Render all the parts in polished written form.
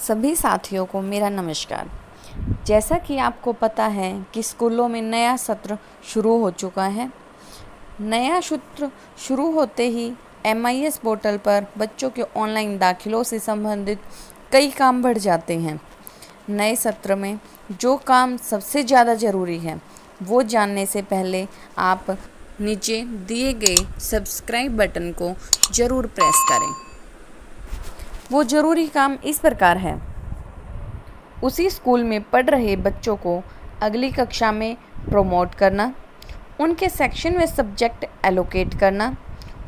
सभी साथियों को मेरा नमस्कार। जैसा कि आपको पता है कि स्कूलों में नया सत्र शुरू हो चुका है। नया सत्र शुरू होते ही MIS पोर्टल पर बच्चों के ऑनलाइन दाखिलों से संबंधित कई काम बढ़ जाते हैं। नए सत्र में जो काम सबसे ज़्यादा ज़रूरी है वो जानने से पहले आप नीचे दिए गए सब्सक्राइब बटन को ज़रूर प्रेस करें। वो ज़रूरी काम इस प्रकार है। उसी स्कूल में पढ़ रहे बच्चों को अगली कक्षा में प्रमोट करना, उनके सेक्शन व सब्जेक्ट एलोकेट करना,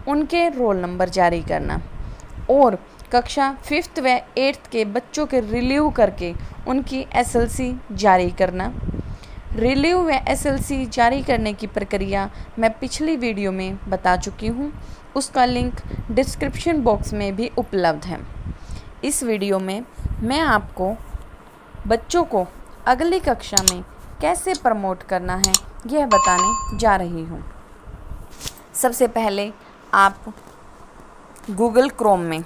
उनके रोल नंबर जारी करना और कक्षा 5th व 8th के बच्चों के रिलीव करके उनकी SLC जारी करना। रिलीव व SLC जारी करने की प्रक्रिया मैं पिछली वीडियो में बता चुकी हूँ। उसका लिंक डिस्क्रिप्शन बॉक्स में भी उपलब्ध है। इस वीडियो में मैं आपको बच्चों को अगली कक्षा में कैसे प्रमोट करना है यह बताने जा रही हूँ। सबसे पहले आप गूगल क्रोम में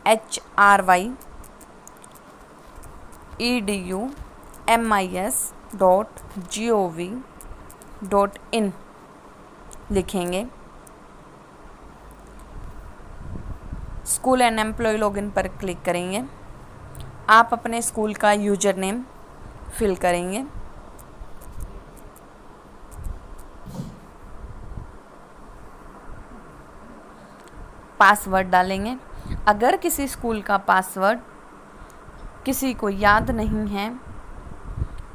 HRYEDUMIS.gov.in लिखेंगे। स्कूल एंड एम्प्लॉय लॉगिन पर क्लिक करेंगे। आप अपने स्कूल का यूज़र नेम फिल करेंगे। पासवर्ड डालेंगे। अगर किसी स्कूल का पासवर्ड किसी को याद नहीं है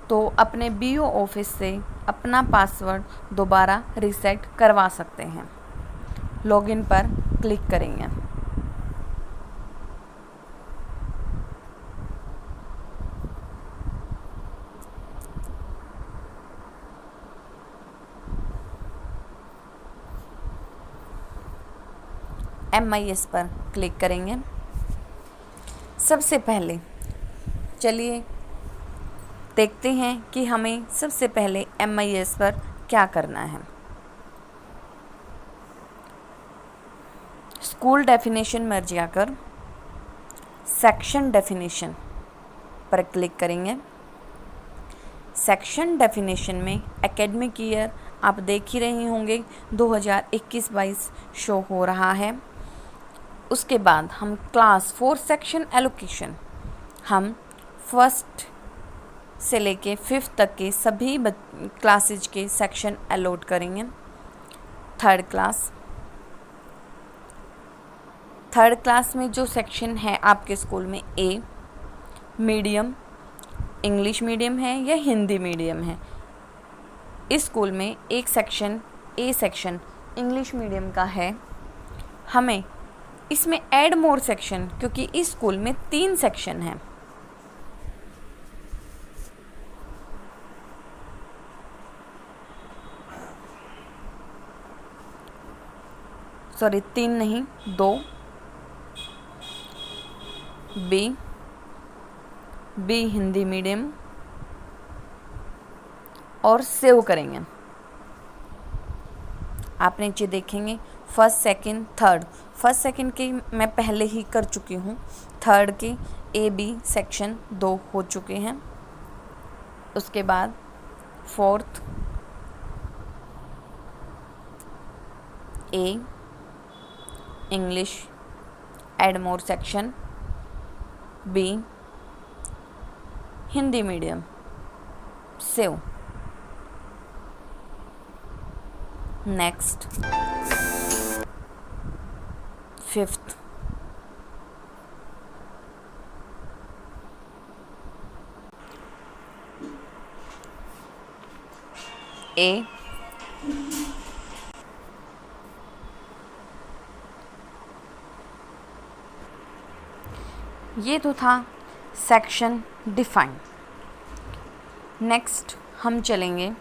तो अपने BO ऑफिस से अपना पासवर्ड दोबारा रीसेट करवा सकते हैं। लॉगिन पर क्लिक करेंगे। MIS पर क्लिक करेंगे। सबसे पहले चलिए देखते हैं कि हमें सबसे पहले MIS पर क्या करना है। स्कूल डेफिनेशन में जाकर सेक्शन डेफिनेशन पर क्लिक करेंगे। सेक्शन डेफिनेशन में एकेडमिक ईयर आप देख ही रहे होंगे 2021-22 शो हो रहा है। उसके बाद हम क्लास 4 सेक्शन एलोकेशन हम 1st से लेके 5th तक के सभी क्लासेज के सेक्शन अलॉट करेंगे। थर्ड क्लास में जो सेक्शन है आपके स्कूल में A मीडियम इंग्लिश मीडियम है या हिंदी मीडियम है। इस स्कूल में एक section A section English medium का है। हमें इसमें ऐड मोर सेक्शन क्योंकि इस स्कूल में 3 सेक्शन हैं। सॉरी 3 नहीं 2 बी हिंदी मीडियम और सेव करेंगे। आप नीचे देखेंगे 1st, 2nd, 3rd। 1st, 2nd के मैं पहले ही कर चुकी हूँ। 3rd के AB सेक्शन 2 हो चुके हैं। उसके बाद 4th A English add more section B Hindi medium save. Next 5th A ये तो था सेक्शन डिफाइन। नेक्स्ट हम चलेंगे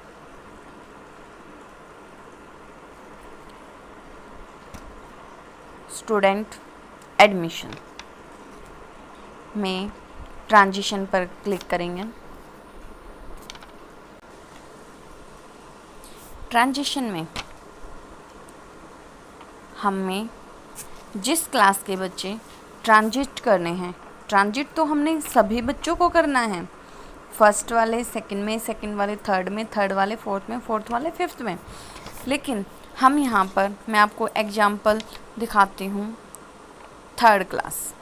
स्टूडेंट एडमिशन में ट्रांजिशन पर क्लिक करेंगे। ट्रांजिशन में हमें जिस क्लास के बच्चे ट्रांजिट करने हैं ट्रांजिट तो हमने सभी बच्चों को करना है, फर्स्ट वाले सेकंड में, सेकंड वाले थर्ड में, थर्ड वाले फोर्थ में, फोर्थ वाले फिफ्थ में। लेकिन हम यहाँ पर, मैं आपको एग्जाम्पल दिखाती हूँ, थर्ड क्लास।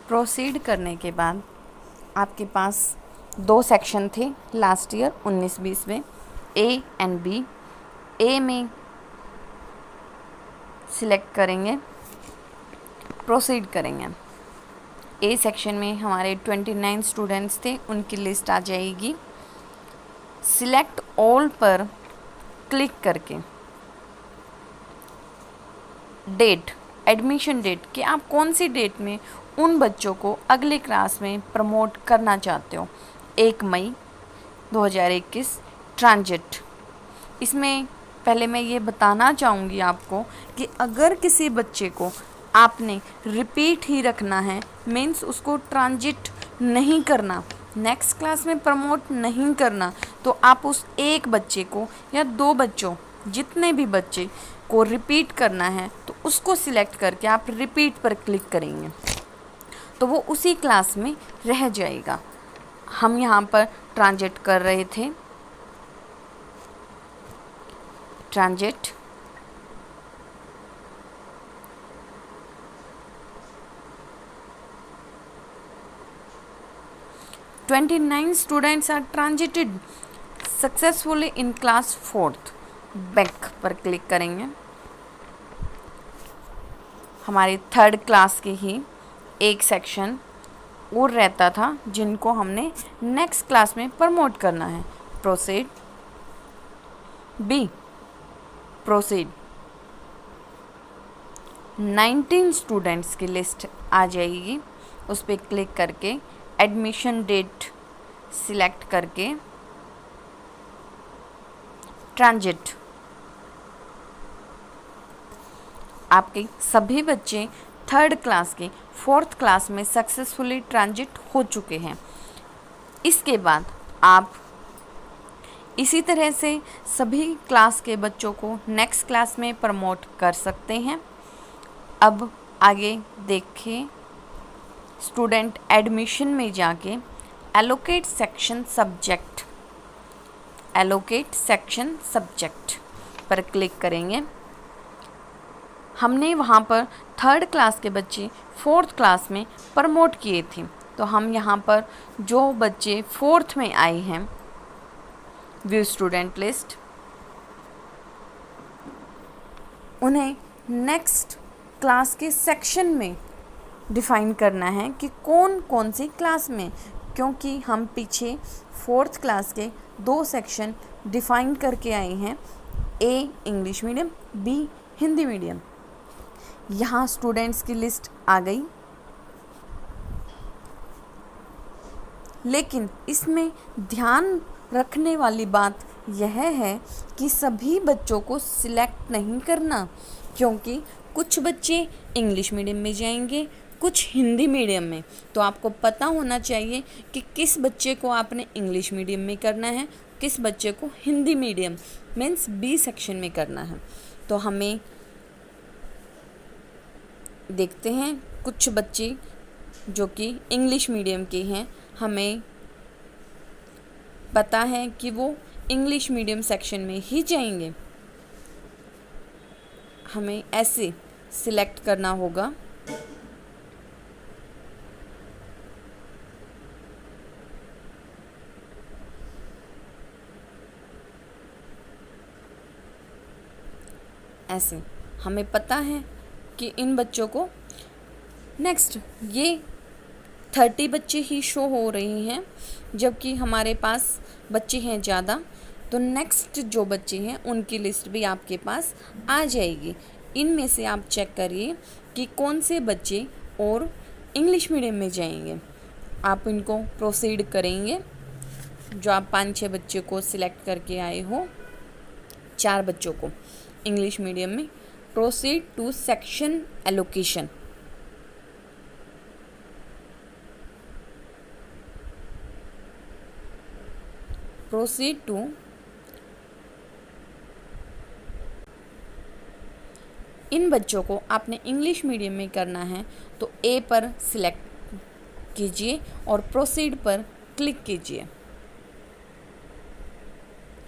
प्रोसीड करने के बाद आपके पास 2 सेक्शन थे लास्ट ईयर 19-20 में, ए एंड बी। ए में सिलेक्ट करेंगे, प्रोसीड करेंगे। ए सेक्शन में हमारे 29 स्टूडेंट्स थे, उनकी लिस्ट आ जाएगी। सिलेक्ट ऑल पर क्लिक करके डेट, एडमिशन डेट, कि आप कौन सी डेट में उन बच्चों को अगले क्लास में प्रमोट करना चाहते हो। 1 मई 2021 ट्रांजिट। इसमें पहले मैं ये बताना चाहूँगी आपको कि अगर किसी बच्चे को आपने रिपीट ही रखना है, मीन्स उसको ट्रांजिट नहीं करना, नेक्स्ट क्लास में प्रमोट नहीं करना, तो आप उस एक बच्चे को या 2 बच्चों, जितने भी बच्चे को रिपीट करना है, तो उसको सिलेक्ट करके आप रिपीट पर क्लिक करेंगे तो वो उसी क्लास में रह जाएगा। हम यहाँ पर ट्रांजिट कर रहे थे, transit "29 students are transited successfully in class 4th" back पर क्लिक करेंगे। हमारी थर्ड क्लास के ही एक सेक्शन और रहता था जिनको हमने नेक्स्ट क्लास में प्रमोट करना है। Proceed, be proceed. 19 स्टूडेंट्स की लिस्ट आ जाएगी, उस पर क्लिक करके एडमिशन डेट सिलेक्ट करके ट्रांजिट। आपके सभी बच्चे थर्ड क्लास के फोर्थ क्लास में सक्सेसफुली ट्रांजिट हो चुके हैं। इसके बाद आप इसी तरह से सभी क्लास के बच्चों को नेक्स्ट क्लास में प्रमोट कर सकते हैं। अब आगे देखिए, स्टूडेंट एडमिशन में जाके allocate section subject, allocate section subject पर क्लिक करेंगे। हमने वहाँ पर थर्ड क्लास के बच्चे फोर्थ क्लास में प्रमोट किए थे, तो हम यहाँ पर जो बच्चे फोर्थ में आए हैं, व्यू स्टूडेंट लिस्ट, उन्हें नेक्स्ट क्लास के सेक्शन में डिफ़ाइन करना है कि कौन कौन सी क्लास में, क्योंकि हम पीछे फोर्थ क्लास के 2 सेक्शन डिफ़ाइन करके आए हैं, A English medium, B Hindi medium. यहाँ स्टूडेंट्स की लिस्ट आ गई, लेकिन इसमें ध्यान रखने वाली बात यह है कि सभी बच्चों को सिलेक्ट नहीं करना, क्योंकि कुछ बच्चे इंग्लिश मीडियम में जाएंगे, कुछ हिंदी मीडियम में। तो आपको पता होना चाहिए कि किस बच्चे को आपने इंग्लिश मीडियम में करना है, किस बच्चे को Hindi medium means B section में करना है। तो हमें देखते हैं, कुछ बच्चे जो कि इंग्लिश मीडियम के हैं, हमें पता है कि वो इंग्लिश मीडियम सेक्शन में ही जाएंगे। हमें ऐसे सिलेक्ट करना होगा। ऐसे हमें पता है कि इन बच्चों को नेक्स्ट, ये 30 बच्चे ही शो हो रही हैं, जबकि हमारे पास बच्चे हैं ज़्यादा, तो नेक्स्ट जो बच्चे हैं उनकी लिस्ट भी आपके पास आ जाएगी। इनमें से आप चेक करिए कि कौन से बच्चे और इंग्लिश मीडियम में जाएंगे। आप इनको प्रोसीड करेंगे। जो आप 5-6 बच्चे को सिलेक्ट करके आए हो, 4 बच्चों को इंग्लिश मीडियम में, proceed to section allocation. Proceed to इन बच्चों को आपने इंग्लिश मीडियम में करना है तो ए पर सिलेक्ट कीजिए और प्रोसीड पर क्लिक कीजिए।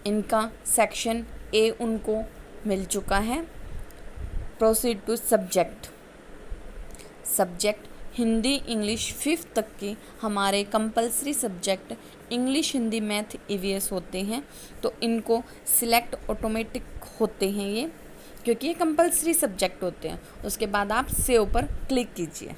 इनका सेक्शन ए उनको मिल चुका है। Proceed to subject. Subject Hindi English 5th तक के हमारे compulsory subject English Hindi math EVS होते हैं, तो इनको सिलेक्ट ऑटोमेटिक होते हैं ये, क्योंकि ये कंपलसरी सब्जेक्ट होते हैं। उसके बाद आप सेव पर क्लिक कीजिए।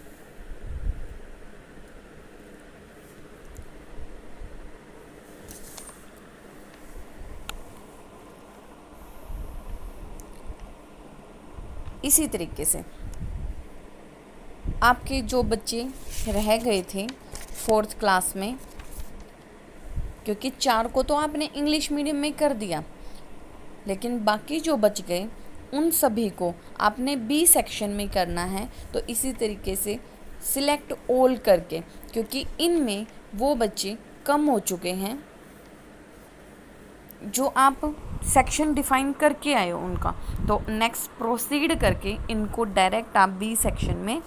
इसी तरीके से आपके जो बच्चे रह गए थे 4th क्लास में, क्योंकि 4 को तो आपने इंग्लिश मीडियम में कर दिया, लेकिन बाकी जो बच गए उन सभी को आपने बी सेक्शन में करना है। तो इसी तरीके से सिलेक्ट ऑल करके, क्योंकि इनमें वो बच्चे कम हो चुके हैं जो आप सेक्शन डिफाइन करके आए हो उनका, तो नेक्स्ट प्रोसीड करके इनको डायरेक्ट आप बी सेक्शन में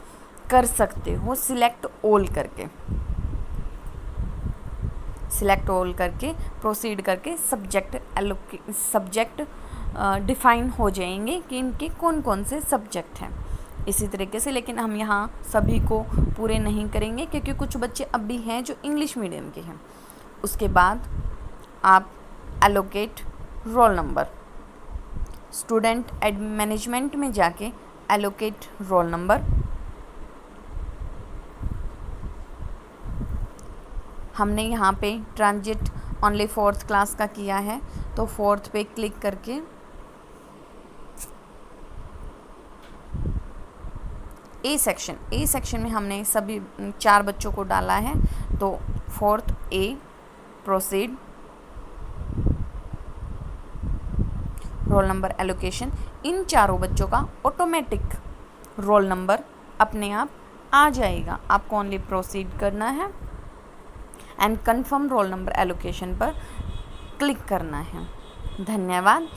कर सकते हो। सिलेक्ट ऑल करके, सिलेक्ट ऑल करके प्रोसीड करके सब्जेक्ट डिफाइन हो जाएंगे कि इनके कौन कौन से सब्जेक्ट हैं। इसी तरीके से, लेकिन हम यहाँ सभी को पूरे नहीं करेंगे क्योंकि कुछ बच्चे अब भी हैं जो इंग्लिश मीडियम के हैं। उसके बाद आप allocate roll number, student management में जाके एलोकेट रोल नंबर, हमने यहाँ पे ट्रांजिट ओनली 4th क्लास का किया है, तो 4th पे क्लिक करके ए सेक्शन में हमने सभी 4 बच्चों को डाला है, तो 4th ए प्रोसीड रोल नंबर एलोकेशन। इन चारों बच्चों का ऑटोमेटिक रोल नंबर अपने आप आ जाएगा, आपको ओनली प्रोसीड करना है and confirm roll number allocation पर क्लिक करना है। धन्यवाद।